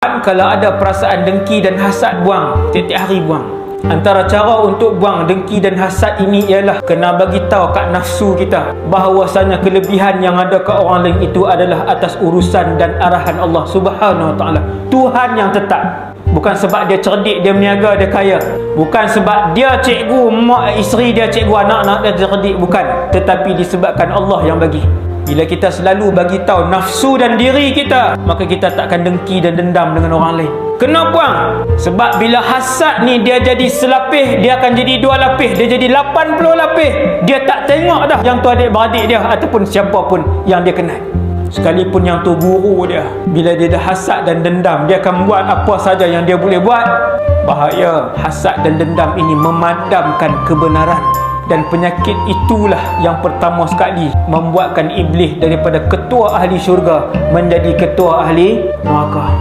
Kalau ada perasaan dengki dan hasad, buang. Tiap-tiap hari buang. Antara cara untuk buang dengki dan hasad ini ialah kena bagi tahu kat nafsu kita bahawasanya kelebihan yang ada kat orang lain itu adalah atas urusan dan arahan Allah Subhanahu Wa Taala. Tuhan yang tetap. Bukan sebab dia cerdik, dia berniaga, dia kaya. Bukan sebab dia cikgu, mak isteri dia cikgu, anak-anak dia cerdik. Bukan. Tetapi disebabkan Allah yang bagi. Bila kita selalu bagi tahu nafsu dan diri kita, maka kita takkan dengki dan dendam dengan orang lain. Kena buang. Sebab bila hasad ni dia jadi selapis, dia akan jadi 2 lapis, dia jadi 80 lapis. Dia tak tengok dah yang tu adik-beradik dia ataupun siapa pun yang dia kenal. Sekalipun yang tu guru dia, bila dia dah hasad dan dendam, dia akan buat apa saja yang dia boleh buat. Bahaya. Hasad dan dendam ini memadamkan kebenaran. Dan penyakit itulah yang pertama sekali membuatkan iblis daripada ketua ahli syurga menjadi ketua ahli neraka.